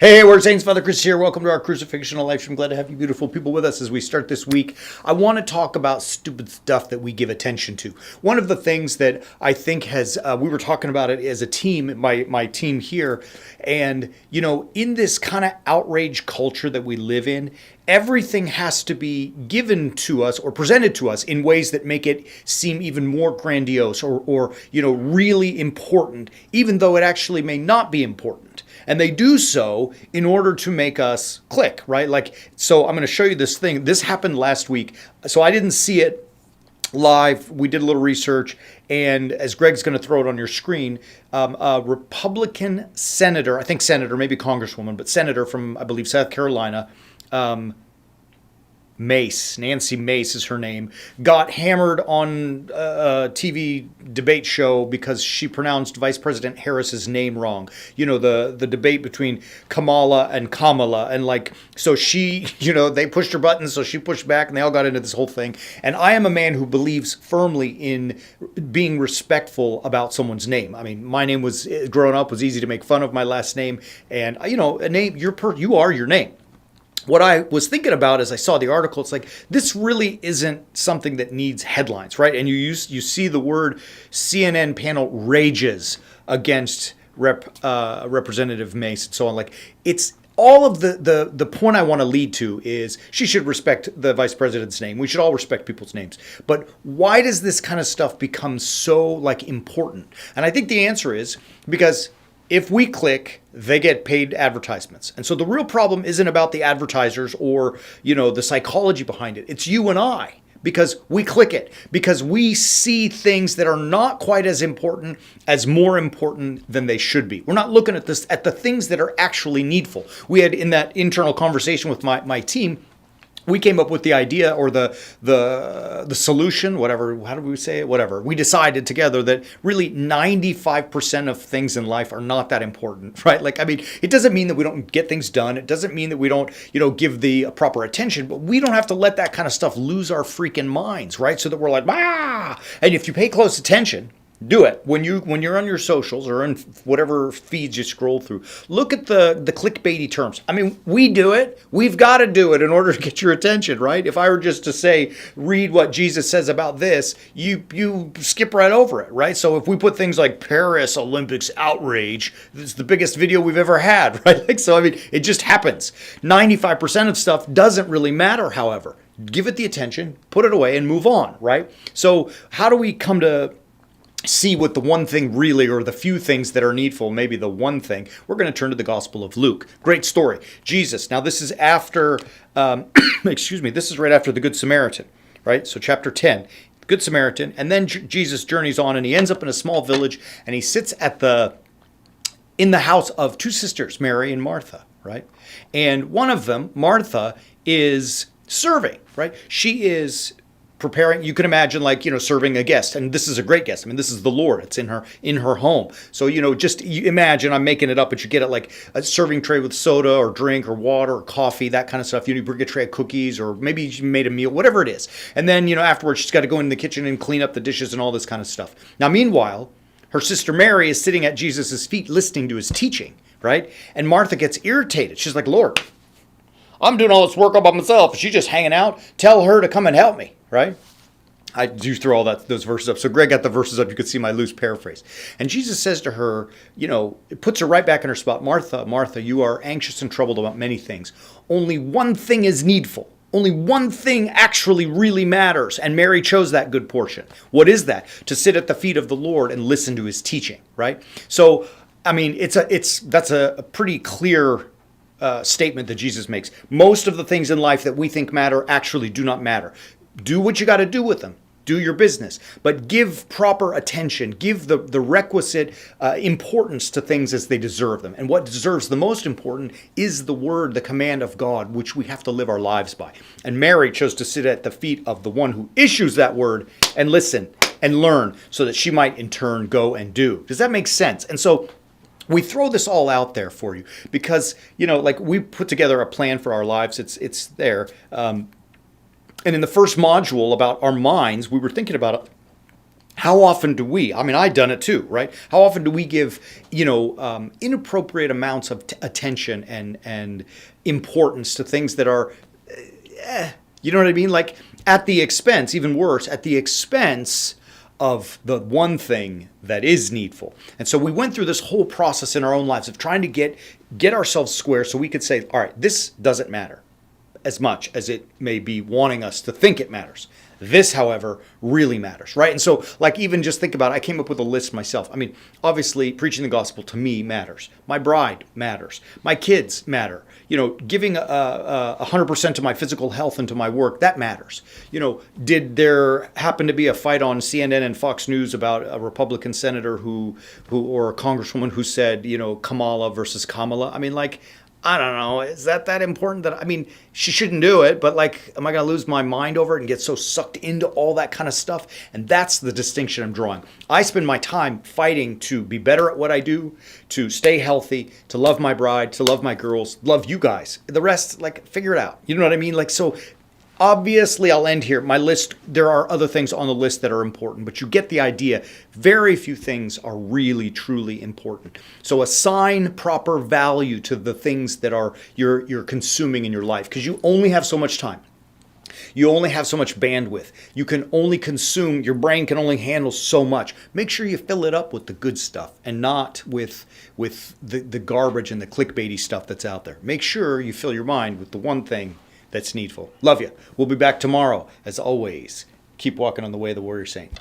Hey, we're Saints. Father Chris here. Welcome to our Crucifixion Life. I'm glad to have you beautiful people with us as we start this week. I want to talk about stupid stuff that we give attention to. One of the things that I think has, we were talking about it as a team, my team here, and, in this kind of outrage culture that we live in, everything has to be given to us or presented to us in ways that make it seem even more grandiose or really important, even though it actually may not be important. And they do so in order to make us click, right? So I'm going to show you this thing. This happened last week. So I didn't see it live. We did a little research. And as Greg's going to throw it on your screen, a Republican senator, I think senator, maybe congresswoman, but senator from, I believe, South Carolina, Nancy Mace is her name, got hammered on a TV debate show because she pronounced Vice President Harris's name wrong. The debate between Kamala and Kamala. And so she, they pushed her buttons, so she pushed back and they all got into this whole thing. And I am a man who believes firmly in being respectful about someone's name. I mean, my name was, growing up, was easy to make fun of my last name. And, a name, you are your name. What I was thinking about as I saw the article, it's like, this really isn't something that needs headlines, right? And you see the word CNN panel rages against Representative Mace and so on. It's all of the point I want to lead to is she should respect the vice president's name. We should all respect people's names. But why does this kind of stuff become so important? And I think the answer is because if we click, they get paid advertisements. And so the real problem isn't about the advertisers or, the psychology behind it. It's you and I, because we click it, because we see things that are not quite as important as more important than they should be. We're not looking at the things that are actually needful. We had in that internal conversation with my team, we came up with the idea or the solution, whatever, how do we say it? Whatever. We decided together that really 95% of things in life are not that important, right? It doesn't mean that we don't get things done. It doesn't mean that we don't, give the proper attention, but we don't have to let that kind of stuff lose our freaking minds, right? So that we're like, and if you pay close attention, do it. When you're on your socials or in whatever feeds you scroll through, look at the clickbaity terms. I mean, we do it. We've got to do it in order to get your attention, right? If I were just to say, read what Jesus says about this, you skip right over it, right? So if we put things like Paris Olympics outrage, it's the biggest video we've ever had, right? It just happens. 95% of stuff doesn't really matter, however. Give it the attention, put it away, and move on, right? So how do we come to see what the one thing really, or the few things that are needful, maybe the one thing? We're going to turn to the Gospel of Luke. Great story. Jesus. Now this is after, this is right after the Good Samaritan, right? So chapter 10, Good Samaritan. And then Jesus journeys on and he ends up in a small village and he sits in the house of two sisters, Mary and Martha, right? And one of them, Martha, is serving, right? She is preparing. You can imagine serving a guest, and this is a great guest. I mean, this is the Lord. It's in her home. So you imagine, I'm making it up, but you get it like a serving tray with soda or drink or water or coffee, that kind of stuff. You bring a tray of cookies, or maybe she made a meal, whatever it is. And then afterwards she's got to go in the kitchen and clean up the dishes and all this kind of stuff. Now meanwhile, her sister Mary is sitting at Jesus's feet listening to his teaching, right? And Martha gets irritated. She's like, Lord, I'm doing all this work all by myself. She's just hanging out. Tell her to come and help me. Right? I do throw all those verses up. So Greg got the verses up. You could see my loose paraphrase. And Jesus says to her, it puts her right back in her spot. Martha, Martha, you are anxious and troubled about many things. Only one thing is needful. Only one thing actually really matters. And Mary chose that good portion. What is that? To sit at the feet of the Lord and listen to his teaching. Right? So, I mean, that's a pretty clear statement that Jesus makes. Most of the things in life that we think matter actually do not matter. Do what you got to do with them. Do your business. But give proper attention. Give the requisite importance to things as they deserve them. And what deserves the most important is the word, the command of God, which we have to live our lives by. And Mary chose to sit at the feet of the one who issues that word and listen and learn so that she might in turn go and do. Does that make sense? And so we throw this all out there for you because, we put together a plan for our lives. It's there. And in the first module about our minds, we were thinking about How often do we, I mean, I've done it too, right? How often do we give, inappropriate amounts of attention and importance to things that are, you know what I mean? Like at the expense, even worse, at the expense of the one thing that is needful. And so we went through this whole process in our own lives of trying to get ourselves square so we could say, all right, this doesn't matter as much as it may be wanting us to think it matters. This, however, really matters, right? And so, like, even just think about it, I came up with a list myself. I mean, obviously, preaching the gospel to me matters. My bride matters. My kids matter. Giving 100% to my physical health and to my work, that matters. Did there happen to be a fight on CNN and Fox News about a Republican senator who or a congresswoman who said, Kamala versus Kamala? I mean, like, I don't know. Is that important? She shouldn't do it, but like, am I going to lose my mind over it and get so sucked into all that kind of stuff? And that's the distinction I'm drawing. I spend my time fighting to be better at what I do, to stay healthy, to love my bride, to love my girls, love you guys. The rest, like, figure it out. You know what I mean? Like, so obviously, I'll end here. My list, there are other things on the list that are important, but you get the idea. Very few things are really, truly important. So assign proper value to the things that are you're consuming in your life, because you only have so much time. You only have so much bandwidth. You can only consume, your brain can only handle so much. Make sure you fill it up with the good stuff and not with the garbage and the clickbaity stuff that's out there. Make sure you fill your mind with the one thing that's needful. Love you. We'll be back tomorrow. As always, keep walking on the way of the warrior saint.